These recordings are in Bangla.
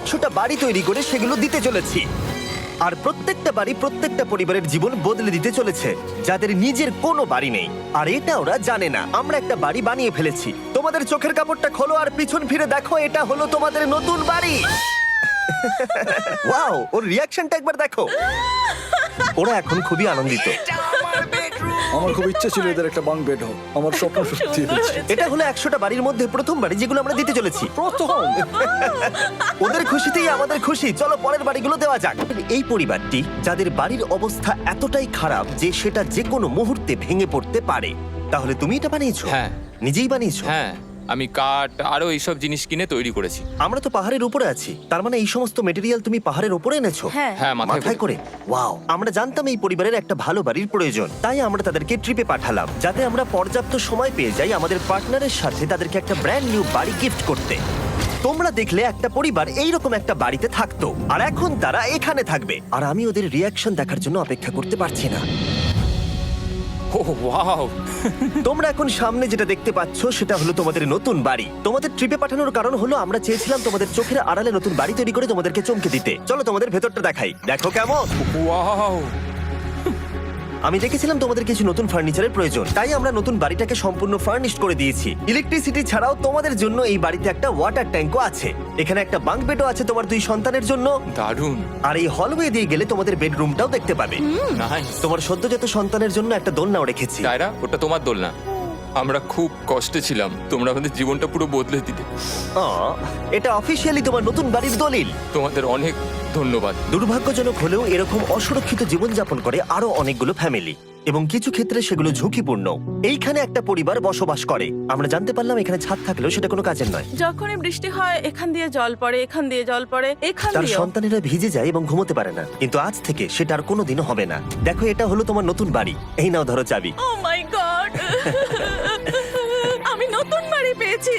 100টা বাড়ি তৈরি করে সেগুলো দিতে চলেছি। আর প্রত্যেকটা বাড়ি প্রত্যেকটা পরিবারের জীবন বদলে দিতে চলেছে যাদের নিজের কোনো বাড়ি নেই। আর এটা ওরা জানে না। আমরা একটা বাড়ি বানিয়ে ফেলেছি। তোমাদের চোখের কাপড়টা খোলো আর পিছন ফিরে দেখো, এটা হলো তোমাদের নতুন বাড়ি। ওয়াও, ওর রিয়াকশনটা একবার দেখো। ওরা এখন খুবই আনন্দিত। আমার খুব ইচ্ছে ছিল এদের একটা বাঙ্ক বেড হোক। আমার স্বপ্ন সত্যি হয়েছে। এটা হলো 100টা বাড়ির মধ্যে প্রথম বাড়ি যেগুলো আমরা দিতে চলেছি। প্রথম ওদের খুশিতেই আমাদের খুশি। চলো পরের বাড়িগুলো দেওয়া যাক। এই পরিবারটি যাদের বাড়ির অবস্থা এতটাই খারাপ যে সেটা যে কোনো মুহূর্তে ভেঙে পড়তে পারে। তাহলে তুমি এটা বানিয়েছো? হ্যাঁ। নিজেই বানিয়েছো? হ্যাঁ, আমি কাঠ আরো এইসব জিনিস কিনে তৈরি করেছি। আমরা তো পাহাড়ের উপরে আছি, তার মানে এই সমস্ত মেটেরিয়াল তুমি পাহাড়ের উপরে এনেছো? হ্যাঁ। হ্যাঁ, মাথায় করে। ওয়াও, আমরা জানতাম এই পরিবারের একটা ভালো বাড়ির প্রয়োজন, তাই আমরা তাদেরকে ট্রিপে পাঠালাম যাতে আমরা পর্যাপ্ত সময় পেয়ে যাই আমাদের পার্টনারের সাথে তাদেরকে একটা ব্র্যান্ড নিউ বাড়ি গিফট করতে। তোমরা দেখলে একটা পরিবার এইরকম একটা বাড়িতে থাকতো, আর এখন তারা এখানে থাকবে। আর আমি ওদের রিয়াকশন দেখার জন্য অপেক্ষা করতে পারছি না। ও ওয়াও! তোমরা এখন সামনে যেটা দেখতে পাচ্ছ সেটা হলো তোমাদের নতুন বাড়ি। তোমাদের ট্রিপে পাঠানোর কারণ হলো আমরা চেয়েছিলাম তোমাদের চোখের আড়ালে নতুন বাড়ি তৈরি করে তোমাদেরকে চমকে দিতে। চলো তোমাদের ভেতরটা দেখাই, দেখো কেমন। ওয়াও! আমি দেখেছিলাম তোমাদের কিছু নতুন ফার্নিচারের প্রয়োজন, তাই আমরা নতুন বাড়িটাকে সম্পূর্ণ ফার্নিশড করে দিয়েছি। ইলেকট্রিসিটি ছাড়াও তোমাদের জন্য এই বাড়িতে একটা ওয়াটার ট্যাঙ্কও আছে। এখানে একটা বাঙ্ক বেডও আছে তোমার 2 সন্তানের জন্য। দারুণ! আর এই হলওয়ে দিয়ে গেলে তোমাদের বেডরুমটাও দেখতে পাবে। নাইস! তোমার সদ্যজাত সন্তানের জন্য একটা দোলনাও রেখেছি। টায়রা, ওটা তোমার দোলনা। আমরা খুব কষ্টে ছিলাম, তোমরা আমাদের জীবনটা পুরো বদলে দিতে। এটা অফিসিয়ালি তোমার নতুন বাড়ির দলিল। তোমাদের অনেক ধন্যবাদ। দুর্ভাগ্যজনক হলেও এরকম অসুরক্ষিত জীবনযাপন করে আরো অনেকগুলো ফ্যামিলি, এবং কিছু ক্ষেত্রে সেগুলো ঝুঁকিপূর্ণ। এইখানে একটা পরিবার বসবাস করে। আমরা জানতে পারলাম এখানে ছাদ থাকলেও সেটা কোনো কাজের নয়। যখনই বৃষ্টি হয় এখান দিয়ে জল পড়ে, এখান দিয়ে জল পড়ে, এখান তার দিয়ে। সন্তানেরা ভিজে যায় এবং ঘুমোতে পারে না, কিন্তু আজ থেকে সেটা আর কোনোদিনও হবে না। দেখো, এটা হলো তোমার নতুন বাড়ি। এই নাও, ধরো চাবি। ও মাই গড! আমি নতুন বাড়ি পেয়েছি।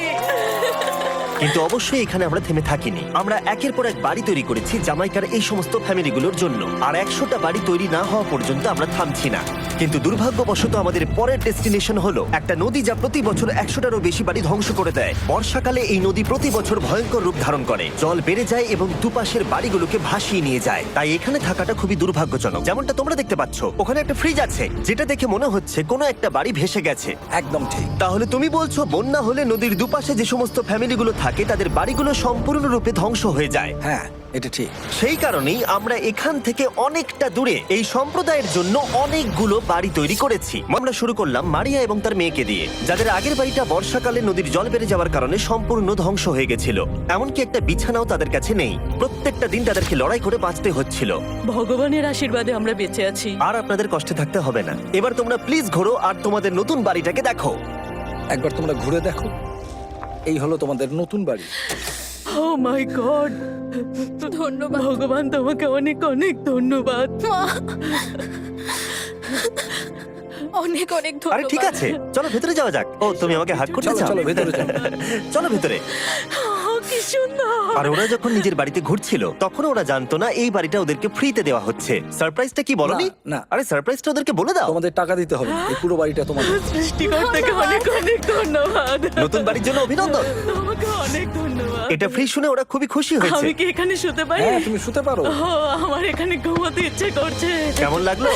কিন্তু অবশ্যই এখানে আমরা থেমে থাকিনি। আমরা একের পর এক বাড়ি তৈরি করেছি জামাইকার এই সমস্ত ফ্যামিলিগুলোর জন্য। আর 100টা বাড়ি তৈরি না হওয়া পর্যন্ত আমরা থামছি না। কিন্তু দুর্ভাগ্যবশত আমাদের পরের ডেস্টিনেশন হলো একটা নদী যা প্রতি বছর 100টারও বেশি বাড়ি ধ্বংস করে দেয়। বর্ষাকালে এই নদী প্রতি বছর ভয়ঙ্কর রূপ ধারণ করে, জল বেড়ে যায় এবং দুপাশের বাড়িগুলোকে ভাসিয়ে নিয়ে যায়। তাই এখানে থাকাটা খুবই দুর্ভাগ্যজনক। যেমনটা তোমরা দেখতে পাচ্ছ, ওখানে একটা ফ্রিজ আছে যেটা দেখে মনে হচ্ছে কোনো একটা বাড়ি ভেসে গেছে। একদম ঠিক। তাহলে তুমি বলছো বন্যা হলে নদীর দুপাশে যে সমস্ত ফ্যামিলিগুলো থাকে তাদের বাড়িগুলো সম্পূর্ণরূপে ধ্বংস হয়ে যায়। হ্যাঁ, এটা ঠিক। সেই কারণেই আমরা এখান থেকে অনেকটা দূরে এই সম্প্রদায়ের জন্য অনেকগুলো বাড়ি তৈরি করেছি। আমরা শুরু করলাম মারিয়া এবং তার মেয়েকে দিয়ে, যাদের আগের বাড়িটা বর্ষাকালে নদীর জল বেড়ে যাওয়ার কারণে সম্পূর্ণ ধ্বংস হয়ে গেছিল। এমনকি একটা বিছানাও তাদের কাছে নেই। প্রত্যেকটা দিন তাদেরকে লড়াই করে বাঁচতে হচ্ছিল। ভগবানের আশীর্বাদে আমরা বেঁচে আছি। আর আপনাদের কষ্টে থাকতে হবে না। এবার তোমরা প্লিজ ঘোরো আর তোমাদের নতুন বাড়িটাকে দেখো। একবার তোমরা ঘুরে দেখো, এই হলো তোমাদের নতুন বাড়ি। ও মাই গড! ধন্যবাদ ভগবান, তোমাকে অনেক অনেক ধন্যবাদ। অনেক অনেক ধন্যবাদ। আরে ঠিক আছে, চলো ভেতরে যাওয়া যাক। ও, তুমি আমাকে হাত করতে চলো, চাও? চলো, ভেতরে চলো। চলো ভেতরে। কি সুন্দর! আর ওরা যখন নিজের বাড়িতে ঘুরছিল তখন ওরা জানতো না এই বাড়িটা ওদেরকে ফ্রিতে দেওয়া হচ্ছে। সারপ্রাইজটা কি বলনি? না, না। আরে সারপ্রাইজটা ওদেরকে বলে দাও। তোমাদের টাকা দিতে হবে, এই পুরো বাড়িটা তোমাদের। সৃষ্টিকর্তাকে অনেক অনেক ধন্যবাদ। নতুন বাড়ির জন্য অভিনন্দন। তোমাকে অনেক ধন্যবাদ। এটা ফ্রি শুনে ওরা খুবই খুশি হয়েছে। আমি কি এখানে শুতে পারি? হ্যাঁ, তুমি শুতে পারো। ও, আমার এখানে ঘুমোতে ইচ্ছে করছে। কেমন লাগলো?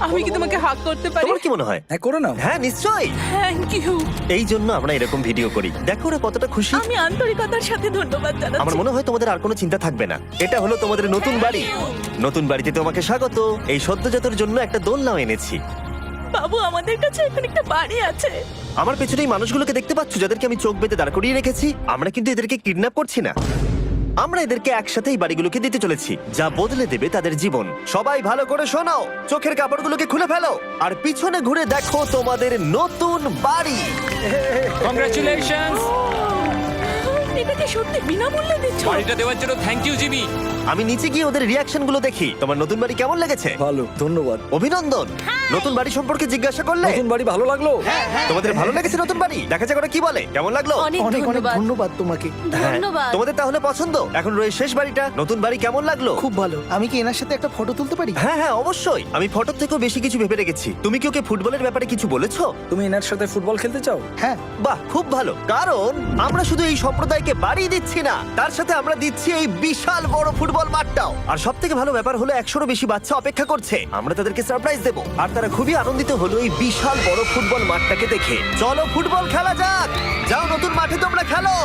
আমি কি তোমাকে হাগ করতে পারি? তোমার কি মনে হয়? হ্যাঁ, করে নাও। হ্যাঁ, নিশ্চয়ই। Thank you. এই জন্য আমরা এরকম ভিডিও করি। দেখো ওরা কতটা খুশি। আমি আন্তরিকতার সাথে ধন্যবাদ জানাচ্ছি। আমার মনে হয় তোমাদের আর কোনো চিন্তা থাকবে না। এটা হলো তোমাদের নতুন বাড়ি। নতুন বাড়িতে তোমাকে স্বাগত। এই সদ্যজাতর জন্য একটা দোলনাও এনেছি। বাবু, আমাদের কাছে এখানে একটা বাড়ি আছে। আমার পেছনে এই মানুষগুলোকে দেখতে পাচ্ছ যাদেরকে আমি চোখ বেঁধে দাঁড় করিয়ে রেখেছি? আমরা কিন্তু এদেরকে কিডন্যাপ করছি না। আমরা এদেরকে একসাথে এই বাড়িগুলোকে দিতে চলেছি যা বদলে দেবে তাদের জীবন। সবাই ভালো করে শোনাও, চোখের কাপড়গুলোকে খুলে ফেলো আর পিছনে ঘুরে দেখো তোমাদের নতুন বাড়ি। কংগ্রাচুলেশনস! এটা কি সত্যি বিনামূল্যে দিচ্ছ? বাড়িটা দেওয়ার জন্য থ্যাংক ইউ জিমি। আমি নিচে গিয়ে ওদের রিয়াকশন গুলো দেখি। তোমার নতুন বাড়ি কেমন লেগেছে? ভালো, ধন্যবাদ। অভিনন্দন। নতুন বাড়ি সম্পর্কে জিজ্ঞাসা করলে নতুন বাড়ি ভালো লাগলো? তোমাদের ভালো লেগেছে নতুন বাড়ি? দেখা যাক ওরা কি বলে। কেমন লাগলো? অনেক অনেক অনেক ধন্যবাদ। ধন্যবাদ তোমাকে। হ্যাঁ, ধন্যবাদ। তোমাদের তাহলে পছন্দ? এখন রয়ে শেষ বাড়িটা। নতুন বাড়ি কেমন লাগলো? খুব ভালো। আমি কি এনার সাথে একটা ফটো তুলতে পারি? হ্যাঁ হ্যাঁ, অবশ্যই। আমি ফটোর থেকেও বেশি কিছু ভেবে রেখেছি। তুমি কি ওকে ফুটবলের ব্যাপারে কিছু বলেছো? তুমি এনার সাথে ফুটবল খেলতে চাও? হ্যাঁ। বাহ, খুব ভালো। কারণ আমরা শুধু এই সম্প্রদায়কে তোমাদেরকে বাড়ি দিচ্ছি না, তার সাথে আমরা দিচ্ছি এই বিশাল বড় ফুটবল মাঠটাও। আর সব থেকে ভালো ব্যাপার হলো 100-রও বেশি বাচ্চা অপেক্ষা করছে, আমরা তাদেরকে সারপ্রাইজ দেবো। আর তারা খুবই আনন্দিত হলো এই বিশাল বড় ফুটবল মাঠটাকে দেখে। চলো ফুটবল খেলা যাক, যাও নতুন মাঠে তোমরা খেলো,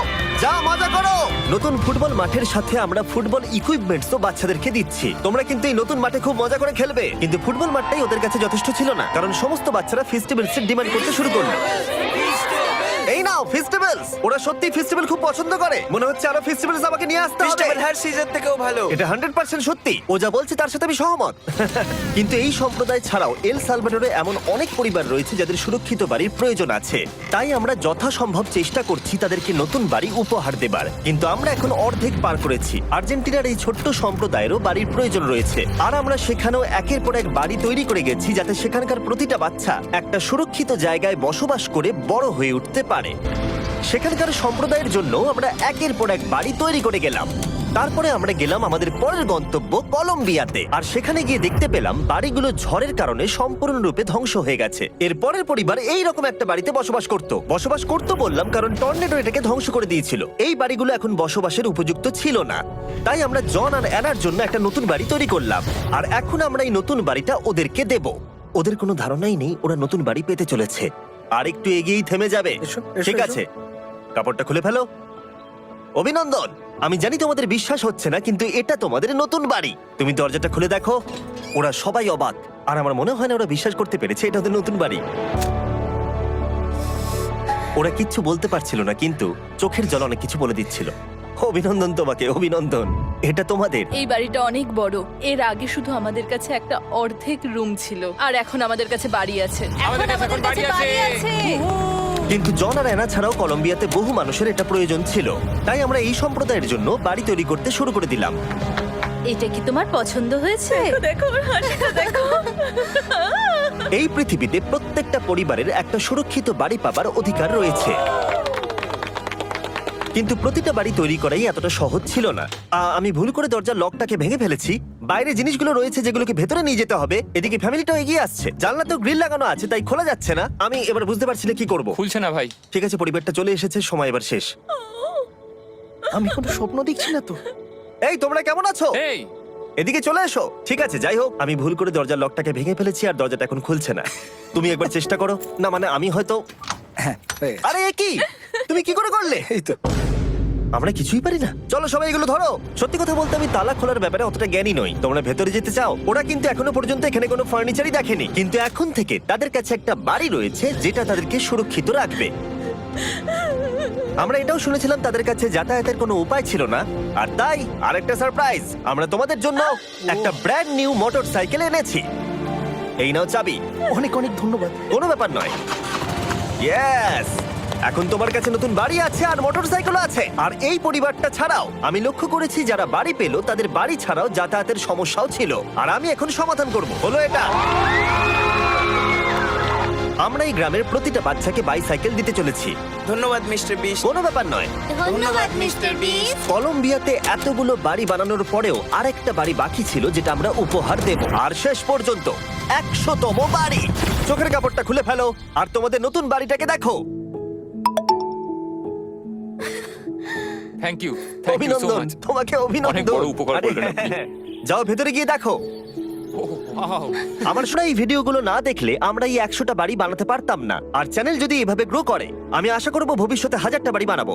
যাও মজা করো। নতুন ফুটবল মাঠের সাথে আমরা ফুটবল ইকুইপমেন্টসও বাচ্চাদেরকে দিচ্ছি। তোমরা কিন্তু এই নতুন মাঠে খুব মজা করে খেলবে। কিন্তু ফুটবল মাঠটাই ওদের কাছে যথেষ্ট ছিল না, কারণ সমস্ত বাচ্চারা ফেস্টিভ্যালস এর ডিমান্ড করতে শুরু করলো। এই নাও ফেস্টিভ্যালস, ওরা সত্যি ফেস্টিভ্যাল খুব পছন্দ করে। মনে হচ্ছে আরো ফেস্টিভ্যালস আমাকে নিয়ে আসতে হবে। ফেস্টিভ্যাল হার সিজন থেকেও ভালো। এটা 100% সত্যি, ও যা বলছে তার সাথে আমি সহমত। কিন্তু এই সম্প্রদায় ছাড়াও এল সালভাডোরে এমন অনেক পরিবার রয়েছে যাদের সুরক্ষিত বাড়ির প্রয়োজন আছে। তাই আমরা যথাসম্ভব চেষ্টা করছি তাদেরকে নতুন বাড়ি উপহার দেবার। কিন্তু আমরা এখন অর্ধেক পার করেছি। আর্জেন্টিনার এই ছোট্ট সম্প্রদায়েরও বাড়ির প্রয়োজন রয়েছে, আর আমরা সেখানেও একের পর এক বাড়ি তৈরি করে গেছি যাতে সেখানকার প্রতিটা বাচ্চা একটা সুরক্ষিত জায়গায় বসবাস করে বড় হয়ে উঠতে পারে। সেখানকার সম্প্রদায়ের জন্য আমরা একের পর এক বাড়ি তৈরি করে গেলাম। তারপরে আমরা গেলাম আমাদের পরের গন্তব্য কলম্বিয়াতে, আর সেখানে গিয়ে দেখতে পেলাম বাড়িগুলো ঝড়ের কারণে সম্পূর্ণরূপে ধ্বংস হয়ে গেছে। এর পরের পরিবার এই রকম একটা বাড়িতে বসবাস করত বললাম কারণ টর্নেডো এটাকে ধ্বংস করে দিয়েছিল। এই বাড়িগুলো এখন বসবাসের উপযুক্ত ছিল না, তাই আমরা জন আর অ্যানার জন্য একটা নতুন বাড়ি তৈরি করলাম। আর এখন আমরা এই নতুন বাড়িটা ওদেরকে দেব। ওদের কোনো ধারণাই নেই ওরা নতুন বাড়ি পেতে চলেছে। আর একটু এগিয়েই থেমে যাবে। এসো, এসো, ঠিক এসো। আছে, কাপড়টা খুলে ফেলো। অভিনন্দন। আমি জানি তোমাদের বিশ্বাস হচ্ছে না, কিন্তু এটা তোমাদের নতুন বাড়ি। তুমি দরজাটা খুলে দেখো। ওরা সবাই অবাক, আর আমার মনে হয় না ওরা বিশ্বাস করতে পেরেছে এটা ওদের নতুন বাড়ি। ওরা কিচ্ছু বলতে পারছিল না, কিন্তু চোখের জল অনেক কিছু বলে দিচ্ছিল। অভিনন্দন তোমাকে, অভিনন্দন। এটা তোমাদের। এই বাড়িটা অনেক বড়। এর আগে শুধু আমাদের কাছে একটা অর্ধেক রুম ছিল, আর এখন আমাদের কাছে বাড়ি আছে। আমাদের কাছে এখন বাড়ি আছে। কিন্তু জন আর অ্যানা ছাড়াও কলম্বিয়াতে বহু মানুষের এটা প্রয়োজন ছিল, তাই আমরা এই সম্প্রদায়ের জন্য বাড়ি তৈরি করতে শুরু করে দিলাম। এটা কি তোমার পছন্দ হয়েছে? দেখো ওর হাসিটা দেখো। এই পৃথিবীতে প্রত্যেকটা পরিবারের একটা সুরক্ষিত বাড়ি পাবার অধিকার রয়েছে, কিন্তু প্রতিটা বাড়ি তৈরি করাই এতটা সহজ ছিল না। আমি ভুল করে দরজার লকটাকে ভেঙে ফেলেছি। বাইরে জিনিসগুলো রয়েছে যেগুলোকে ভেতরে নিয়ে যেতে হবে। এদিকে ফ্যামিলিটাও এগিয়ে আসছে। জানলাতেও গ্রিল লাগানো আছে, তাই খোলা যাচ্ছে না। আমি এবার বুঝতে পারছি না কি করব। খুলছে না ভাই। ঠিক আছে, পরিবারটা চলে এসেছে, সময় এবার শেষ। আমি কোনো স্বপ্ন দেখছি না তো। এই তোমরা কেমন আছো? এই এদিকে চলে এসো। ঠিক আছে, যাই হোক, আমি ভুল করে দরজার লকটাকে ভেঙে ফেলেছি আর দরজাটা এখন খুলছে না। তুমি একবার চেষ্টা করো না, মানে আমি হয়তো। হ্যাঁ, হয়ে গেছে। আরে এ কি, তুমি কি করে করলে? এই তো। আমরা কিছুই পারি না। চলো সবাই এগুলো ধরো। সত্যি কথা বলতে আমি তালা খোলার ব্যাপারে অতটা জ্ঞানী নই। তোমরা ভেতরে যেতে চাও? ওরা কিন্তু এখনো পর্যন্ত এখানে কোনো ফার্নিচারই দেখেনি, কিন্তু এখন থেকে তাদের কাছে একটা বাড়ি রয়েছে যেটা তাদেরকে সুরক্ষিত রাখবে। আমরা এটাও শুনেছিলাম তাদের কাছে যাতায়াতের কোনো উপায় ছিল না, আর তাই আরেকটা সারপ্রাইজ, আমরা তোমাদের জন্য একটা ব্র্যান্ড নিউ মোটরসাইকেল এনেছি। এই নাও চাবি। অনেক অনেক ধন্যবাদ। কোনো ব্যাপার নয়। ইয়েস, এখন তোমার কাছে নতুন বাড়ি আছে আর মোটরসাইকেল আছে। আর এই পরিবারটা ছাড়াও আমি লক্ষ্য করেছি যারা বাড়ি পেল তাদের বাড়ি ছাড়াও যাতায়াতের সমস্যাও ছিল, আর আমি এখন সমাধান করব। হলো এটা, আমরা এই গ্রামের প্রতিটা বাচ্চাকে বাইসাইকেল দিতে চলেছি। ধন্যবাদ মিস্টার বিস্ট। কোনো ব্যাপার নয়। ধন্যবাদ মিস্টার বিস্ট। কলম্বিয়াতে এতগুলো বাড়ি বানানোর পরেও আরেকটা বাড়ি বাকি ছিল যেটা আমরা উপহার দেব। আর শেষ পর্যন্ত 100তম বাড়ি। চোখের কাপড়টা খুলে ফেলো আর তোমাদের নতুন বাড়িটাকে দেখো। Thank you, thank you so অভিনন্দন, মাচ। তোমাকে অভিনন্দন। অনেক বড় উপকার আরে, করলেন আপনি। যাও ভেতরে গিয়ে দেখো। ওয়াও, আমার শোনা এই ভিডিওগুলো না দেখলে আমরা এই 100টা বাড়ি বানাতে পারতাম না। আর চ্যানেল যদি এভাবে গ্রো করে, আমি আশা করব ভবিষ্যতে 1000টা বাড়ি বানাবো।